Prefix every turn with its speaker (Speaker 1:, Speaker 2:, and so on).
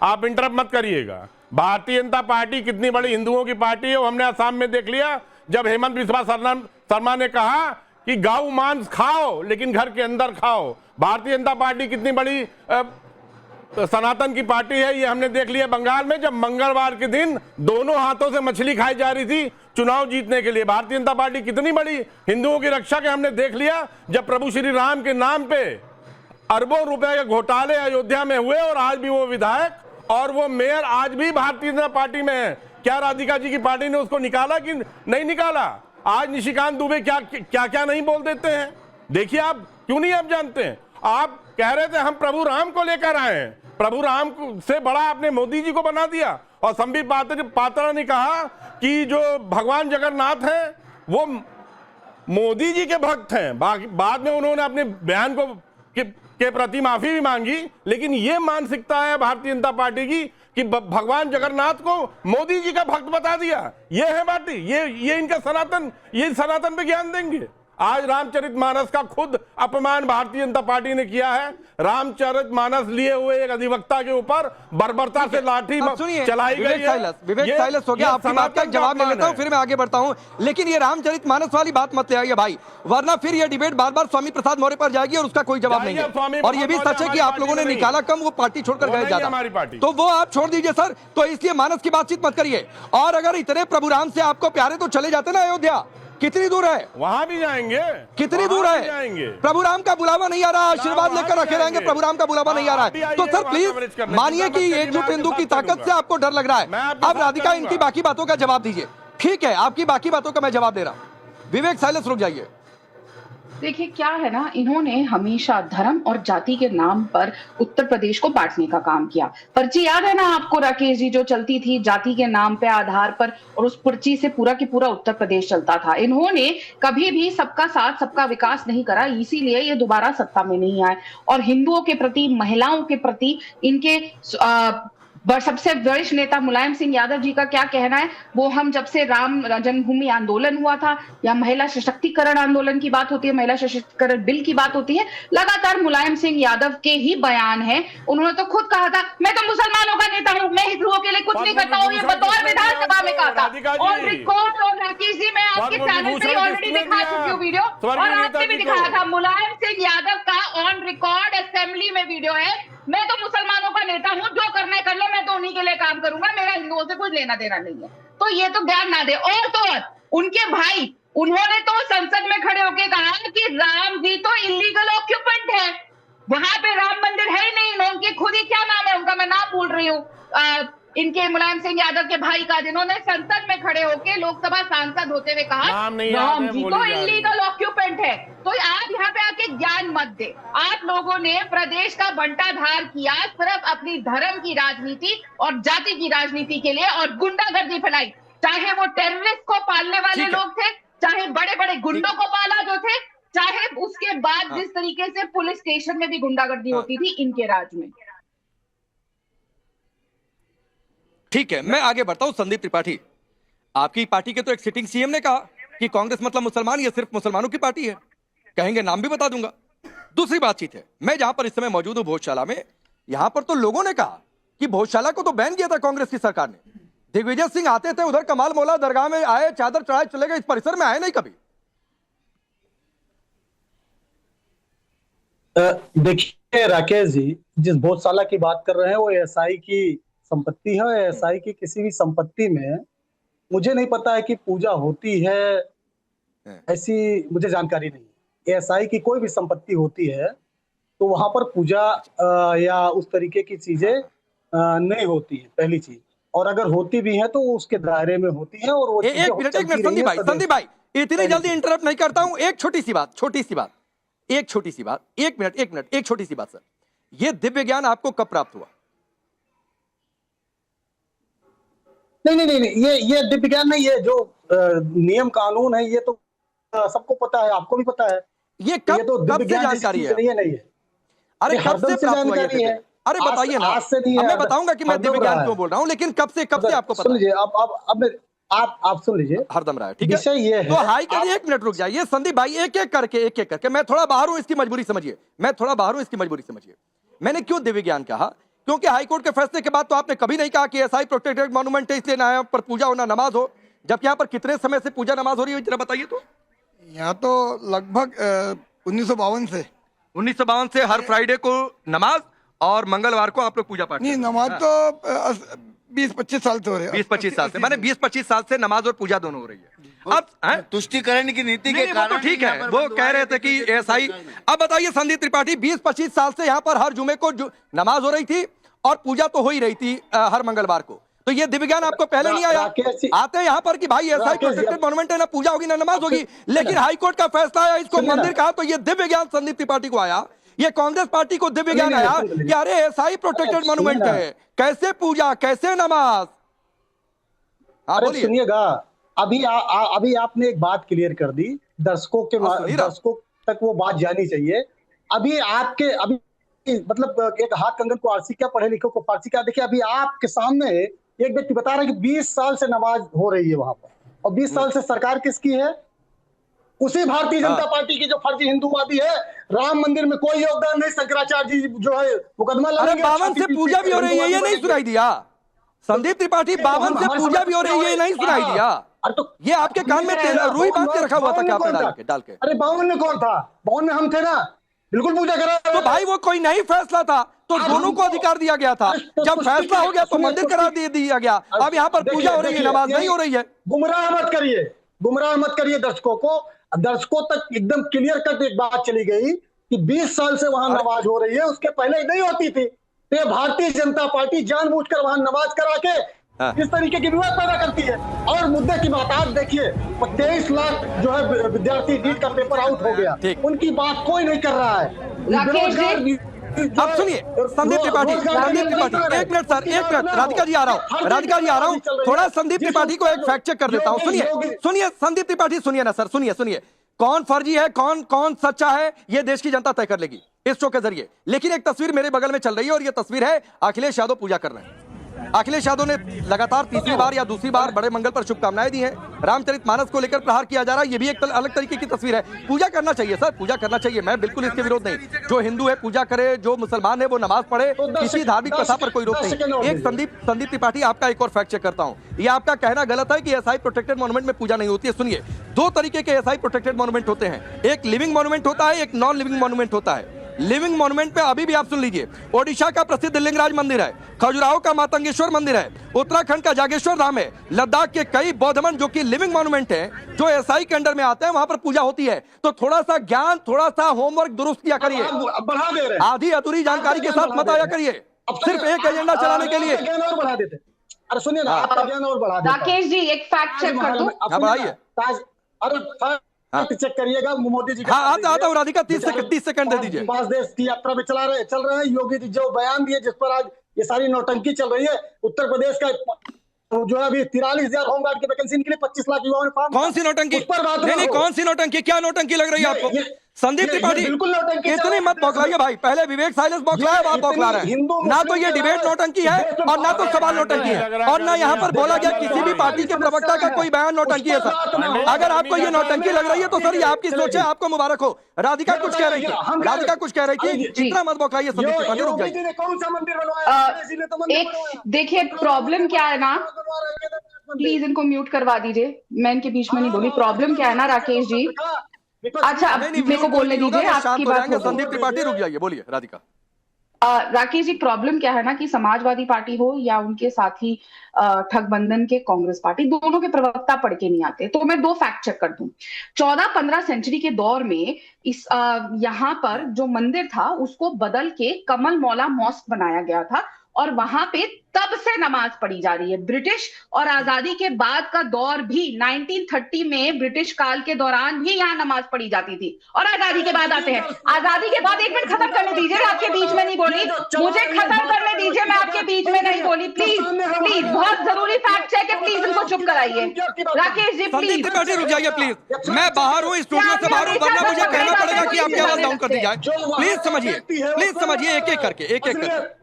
Speaker 1: आप इंटरप्ट मत करिएगा। भारतीय जनता पार्टी कितनी बड़ी हिंदुओं की पार्टी है वो हमने असम में देख लिया, जब हेमंत बिस्वा शर्मा ने कहा कि गौ मांस खाओ लेकिन घर के अंदर खाओ। भारतीय जनता पार्टी कितनी बड़ी सनातन की पार्टी है ये हमने देख लिया बंगाल में, जब मंगलवार के दिन दोनों हाथों से मछली खाई जा रही थी चुनाव जीतने के लिए। भारतीय जनता पार्टी कितनी बड़ी हिंदुओं की रक्षा के हमने देख लिया, जब प्रभु श्री राम के नाम पे अरबों रुपए के घोटाले अयोध्या में हुए और आज भी वो विधायक और वो मेयर आज भी भारतीय जनता पार्टी में है। क्या राधिका जी की पार्टी ने उसको निकाला कि नहीं निकाला? आज निशिकांत दुबे क्या क्या क्या नहीं बोल देते हैं। देखिए, आप क्यों नहीं आप जानते हैं, आप कह रहे थे हम प्रभु राम को लेकर आए हैं, प्रभु राम से बड़ा आपने मोदी जी को बना दिया। और संबित पात्रा ने कहा कि जो भगवान जगन्नाथ हैं वो मोदी जी के भक्त हैं। बाद में उन्होंने अपने बयान को के प्रति माफी भी मांगी, लेकिन ये मानसिकता है भारतीय जनता पार्टी की कि भगवान जगन्नाथ को मोदी जी का भक्त बता दिया। ये है पार्टी, ये इनका सनातन पे ज्ञान देंगे। आज रामचरितमानस का खुद अपमान भारतीय जनता पार्टी ने किया है। रामचरितमानस लिए हुए एक अधिवक्ता के ऊपर बर्बरता से लाठी चलाई गई है।
Speaker 2: विवेक साइलस हो गया, आपकी बात का जवाब ले लेता हूं, फिर मैं आगे बढ़ता हूं। लेकिन ये रामचरितमानस वाली बात मत ले आइए भाई, वरना फिर ये डिबेट बार बार स्वामी प्रसाद मौर्य पर जाएगी और उसका कोई जवाब नहीं है। और ये भी सच है कि आप लोगों ने निकाला कम, वो पार्टी छोड़कर गए ज्यादा, तो वो आप छोड़ दीजिए सर। तो इसलिए मानस की बातचीत मत करिए। और अगर इतने प्रभु राम से आपको प्यारे तो चले जाते ना अयोध्या, कितनी दूर है?
Speaker 1: वहां भी जाएंगे।
Speaker 2: कितनी दूर है?
Speaker 1: जाएंगे।
Speaker 2: प्रभु राम का बुलावा नहीं आ रहा, आशीर्वाद लेकर रखे रहेंगे, प्रभु राम का बुलावा नहीं आ रहा है। तो सर प्लीज मानिए कि एकजुट हिंदू की ताकत से आपको डर लग रहा है। अब राधिका इनकी बाकी बातों का जवाब दीजिए। ठीक है, आपकी बाकी बातों का मैं जवाब दे रहा हूं। विवेक साइलेंस रुक जाइए।
Speaker 3: देखिए क्या है ना, इन्होंने हमेशा धर्म और जाति के नाम पर उत्तर प्रदेश को बांटने का काम किया। पर्ची याद है ना आपको राकेश जी, जो चलती थी जाति के नाम पे आधार पर, और उस पर्ची से पूरा की पूरा उत्तर प्रदेश चलता था। इन्होंने कभी भी सबका साथ सबका विकास नहीं करा, इसीलिए ये दोबारा सत्ता में नहीं आए। और हिंदुओं के प्रति, महिलाओं के प्रति इनके सबसे वरिष्ठ नेता मुलायम सिंह यादव जी का क्या कहना है, वो हम जब से राम जन्मभूमि आंदोलन हुआ था या महिला सशक्तिकरण आंदोलन की बात होती है, महिला सशक्तिकरण बिल की बात होती है, लगातार मुलायम सिंह यादव के ही बयान है। उन्होंने तो खुद कहा था मैं तो मुसलमानों का नेता हूं, मैं हिंदुओं के लिए कुछ नहीं करता हूं, ये बतौर विधानसभा में कहा था। ऑन रिकॉर्ड, और राकेश जी मैं आपके चैनल पे ऑलरेडी दिखा चुकी हूँ वीडियो, और आपने भी दिखाया था। मुलायम सिंह यादव का ऑन रिकॉर्ड असेंबली में वीडियो है, मैं तो मुसलमानों का नेता हूं, जो करना है कर लो, मैं तो उन्हीं के लिए काम करूंगा, मेरा हिंदुओं से कुछ लेना देना नहीं है। तो ये तो ज्ञान ना दे। और तो और उनके भाई, उन्होंने तो संसद में खड़े होकर कहा कि राम जी तो इलीगल ऑक्यूपेंट है, वहां पे राम मंदिर है ही नहीं। उनके खुद ही क्या नाम है उनका, मैं नाम भूल रही हूँ, इनके मुलायम सिंह यादव के भाई का, जिन्होंने संसद में खड़े होकर लोकसभा सांसद होते हुए कहा राम जी तो इलीगल ऑक्यूपेंट है। तो आप यहाँ पे आके ज्ञान मत दे। आप लोगों ने प्रदेश का बंटाधार किया सिर्फ अपनी धर्म की राजनीति और जाति की राजनीति के लिए, और गुंडागर्दी फैलाई। चाहे वो टेररिस्ट को पालने वाले लोग थे, चाहे बड़े बड़े गुंडों को पाला जो थे, चाहे उसके बाद जिस तरीके से पुलिस स्टेशन में भी गुंडागर्दी होती थी इनके राज में।
Speaker 2: ठीक है, मैं आगे बढ़ता हूं। संदीप त्रिपाठी, आपकी पार्टी के तो एक सिटिंग सीएम ने कहा कि कांग्रेस मतलब मुसलमान, ये सिर्फ मुसलमानों की पार्टी है। कहेंगे नाम भी बता दूंगा। दूसरी बातचीत है, मैं जहां पर इस समय मौजूद हूं भोजशाला में, यहां पर तो लोगों ने कहा कि भोजशाला को तो बैन किया था कांग्रेस की सरकार ने। दिग्विजय सिंह आते थे उधर, कमाल मौला दरगाह में आए, चादर चढ़ाए चले गए, इस परिसर में आए नहीं कभी।
Speaker 4: देखिए राकेश जी, जिस भोजशाला की बात कर रहे हैं वो एएसआई की संपत्ति है। एएसआई की किसी भी संपत्ति में मुझे नहीं पता है कि पूजा होती है, ऐसी मुझे जानकारी नहीं है। एएसआई की कोई भी संपत्ति होती है तो वहां पर पूजा या उस तरीके की चीजें नहीं होती है, पहली चीज। और अगर होती भी है तो वो उसके दायरे में होती है। और वो
Speaker 2: एक मिनट संदीप भाई इतनी जल्दी इंटरप्ट नहीं करता हूं। एक छोटी सी बात, एक मिनट, एक छोटी सी बात सर, ये दिव्य ज्ञान आपको कब प्राप्त हुआ?
Speaker 4: नहीं, ये दिव्य ज्ञान नहीं है, जो नियम कानून है ये तो सबको पता है, आपको भी पता है।
Speaker 2: ये कब से जानकारी है?
Speaker 4: नहीं है।
Speaker 2: अरे कब से प्राप्त हुआ ये? अरे बताइए ना, मैं बताऊंगा कि मैं दिव्य ज्ञान क्यों बोल रहा हूं, लेकिन कब से आपको पता?
Speaker 4: सुन लीजिए, आप सुन लीजिए,
Speaker 2: हरदम रहा है। ठीक है, तो हाई करिए, एक मिनट रुक जाइए संदीप भाई, एक एक करके मैं थोड़ा बाहर हूं, इसकी मजबूरी समझिए। मैंने क्यों दिव्य ज्ञान कहा? क्योंकि हाईकोर्ट के फैसले के बाद तो आपने कभी नहीं कहा कि एसआई प्रोटेक्टेड मॉन्यूमेंट है इसलिए ना यहाँ पर पूजा हो ना नमाज हो, जबकि यहाँ पर कितने समय से पूजा नमाज हो रही है जरा बताइए तो।
Speaker 5: यहाँ तो लगभग 1952 से
Speaker 2: 1952 से हर फ्राइडे को नमाज और मंगलवार को आप लोग पूजा पाठ
Speaker 5: नहीं,
Speaker 2: करते हैं।
Speaker 5: नमाज तो 20-25 साल से हो रहे हैं।
Speaker 2: 20-25 साल से, माने 20-25 साल से नमाज और पूजा दोनों हो रही है। अब हैं?
Speaker 6: तुष्टिकरण की नीति
Speaker 2: नहीं,
Speaker 6: के
Speaker 2: वो तो
Speaker 6: कारण
Speaker 2: ठीक है, वो कह रहे थे कि एसआई। अब बताइए संदीप त्रिपाठी, 20-25 साल से यहाँ पर हर जुमे को नमाज हो रही थी और पूजा तो हो ही रही थी हर मंगलवार को, तो ये दिव्य ज्ञान आपको पहले नहीं आया? आते हैं यहाँ पर कि भाई एसआई प्रोटेक्टेड मॉन्यूमेंट है, ना पूजा होगी ना नमाज होगी, लेकिन हाईकोर्ट का फैसला आया, इसको मंदिर कहा, तो ये दिव्य ज्ञान संदीप त्रिपाठी को आया, ये कांग्रेस पार्टी को दिव्य ज्ञान आया कि अरे एसआई प्रोटेक्टेड मॉन्यूमेंट है, कैसे पूजा कैसे नमाज।
Speaker 4: अरे सुनिएगा, अभी आपने एक बात क्लियर कर दी, दर्शकों तक वो बात जानी चाहिए। अभी मतलब एक हाथ कंगन को आरसी क्या, पढ़े लिखे को फारसी क्या। देखिए अभी आपके सामने एक व्यक्ति बता रहा है कि 20 साल से नमाज हो रही है वहां पर, और 20 साल से सरकार किसकी है? उसी भारतीय जनता पार्टी की जो फर्जी हिंदूवादी है। राम मंदिर में कोई योगदान नहीं, शंकराचार्य जी जो है मुकदमा लड़ेंगे।
Speaker 2: 52 से पूजा भी हो रही है, ये नहीं सुनाई दिया संदीप त्रिपाठी? 52 से पूजा भी हो रही है, ये नहीं सुनाई दिया?
Speaker 4: अरे तो
Speaker 2: ये आपके कान में रुई बांध के रखा हुआ था क्या आपने डाल के?
Speaker 4: अरे 52 में कौन था? 52 में हम थे ना, बिल्कुल पूजा करा।
Speaker 2: तो भाई वो कोई नहीं फैसला था, तो दोनों को अधिकार दिया गया था। जब फैसला हो गया तो मंदिर करा दिया गया। अब यहाँ पर पूजा हो रही है, नमाज नहीं हो रही है।
Speaker 4: गुमराह मत करिए दर्शकों को। दर्शकों तक एकदम क्लियर कट एक बात चली गई कि 20 साल से वहां नमाज हो रही है, उसके पहले नहीं होती थी। तो ये भारतीय जनता पार्टी जानबूझकर वहां नमाज करा के इस तरीके की विवाद पैदा करती है। और मुद्दे की बात आप देखिए, 23 लाख जो है विद्यार्थी नीट का पेपर आउट हो गया, उनकी बात कोई नहीं कर रहा है।
Speaker 2: अब सुनिए संदीप त्रिपाठी, एक मिनट सर, एक मिनट, राधिका जी आ रहा हूँ, थोड़ा संदीप त्रिपाठी को एक फैक्ट चेक कर देता हूँ। सुनिए संदीप त्रिपाठी, सुनिए ना सर, सुनिए कौन फर्जी है कौन सच्चा है ये देश की जनता तय कर लेगी इस शो के जरिए। लेकिन एक तस्वीर मेरे बगल में चल रही है और ये तस्वीर है अखिलेश यादव पूजा कर रहे हैं। अखिलेश यादव ने लगातार तीसरी बार या दूसरी बार बड़े मंगल पर शुभकामनाएं दी हैं। रामचरितमानस को लेकर प्रहार किया जा रहा है, ये भी एक अलग तरीके की तस्वीर है। पूजा करना चाहिए सर, पूजा करना चाहिए, मैं बिल्कुल इसके विरोध नहीं। जो हिंदू है पूजा करे, जो मुसलमान है वो नमाज पढ़े, किसी धार्मिक प्रथा पर कोई रोक नहीं। एक संदीप त्रिपाठी, आपका एक और फैक्ट चेक करता हूं, ये आपका कहना गलत है कि एसआई प्रोटेक्टेड मॉन्यूमेंट में पूजा नहीं होती है। सुनिए, दो तरीके के एसआई प्रोटेक्टेड मॉन्यूमेंट होते हैं, एक लिविंग मॉन्यूमेंट होता है, एक नॉन लिविंग मॉन्यूमेंट होता है। लिविंग मॉन्यूमेंट पे अभी भी आप सुन लीजिए, ओडिशा का प्रसिद्ध लिंगराज मंदिर है, खजुराहो का मातंगेश्वर मंदिर है, उत्तराखंड का जागेश्वर धाम है, लद्दाख के कई बौद्ध मंदिर जो कि लिविंग मॉन्यूमेंट है, जो एसआई के अंडर में आते हैं, वहां पर पूजा होती है। तो थोड़ा सा ज्ञान, थोड़ा सा होमवर्क दुरुस्त किया करिए,
Speaker 4: बढ़ा दे रहे हैं।
Speaker 2: आधी अधूरी जानकारी के साथ मत आया करिए सिर्फ एक एजेंडा चलाने के लिए।
Speaker 4: ज्ञान और बढ़ा देते। अरे सुनिए ना, आपका ज्ञान और बढ़ा देते।
Speaker 3: राकेश जी एक फैक्ट चेक कर दो।
Speaker 2: बढ़ाइए।
Speaker 4: अरे चेक करिएगा, मोदी जी
Speaker 2: हाँ आता हूँ, राधिका 30 सेकंड दे दीजिए।
Speaker 4: 5 देश की यात्रा में चल रहे हैं। योगी जी जो बयान दिए, जिस पर आज ये सारी नौटंकी चल रही है, उत्तर प्रदेश का जो है अभी 43,000 होमगार्ड की वैकेंसी निकली, 25 लाख युवाओं ने फॉर्म।
Speaker 2: कौन सी नौटंकी? नहीं, कौन सी नौटंकी? क्या नौटंकी लग रही है आपको संदीप त्रिपाठी?
Speaker 4: बिल्कुल नौटंकी।
Speaker 2: इतनी मत बौखलाइए भाई, पहले विवेक साइलेंस बौखलाया, अब आप बौखला रहे हैं। ना तो ये डिबेट नौटंकी है और ना तो सवाल नौटंकी है, और ना यहाँ पर बोला गया किसी भी पार्टी के प्रवक्ता का कोई बयान नौटंकी है। सर अगर आपको ये नौटंकी लग रही है तो सर ये आपकी सोच है, आपको मुबारक हो। राधिका कुछ कह रही थी, इतना मत बौखलाइए संदीप त्रिपाठी, रुक जाइए।
Speaker 4: कौन सा मंदिर बनवाया?
Speaker 3: एक देखिए प्रॉब्लम क्या है ना, प्लीज इनको म्यूट करवा दीजिए, मैं इनके बीच में नहीं बोली। प्रॉब्लम क्या है ना राकेश जी, अच्छा अब मेरे को बोलने दीजिए, आपकी बात।
Speaker 2: संदीप त्रिपाठी रुक जाइए, बोलिए राधिका।
Speaker 3: राकेश जी प्रॉब्लम क्या है ना कि समाजवादी पार्टी हो या उनके साथी ठगबंधन के कांग्रेस पार्टी, दोनों के प्रवक्ता पढ़ के नहीं आते। तो मैं दो फैक्ट चेक कर दूं। 14-15 सेंचुरी के दौर में इस यहाँ पर जो मंदिर था उसको बदल के कमल मौला मॉस्क बनाया गया था, और वहां पे तब से नमाज पढ़ी जा रही है। ब्रिटिश और आजादी के बाद का दौर भी 1930 में ब्रिटिश काल के दौरान भी यहाँ नमाज पढ़ी जाती थी, और आजादी के बाद आते हैं। आजादी के बाद, एक मिनट खत्म करने दीजिए, मैं आपके बीच में नहीं बोली, मुझे खत्म करने दीजिए, मैं आपके बीच में नहीं बोली। प्लीज बहुत जरूरी फैक्ट चेक है, प्लीज इनको चुप कराइए। राकेश जी प्लीज
Speaker 2: रुक जाइए प्लीज, मैं बाहर हूँ, स्टूडियो से बाहर हूँ, वरना मुझे कहना पड़ेगा कि आपकी आवाज डाउन कर दी जाए। प्लीज समझिए, एक एक करके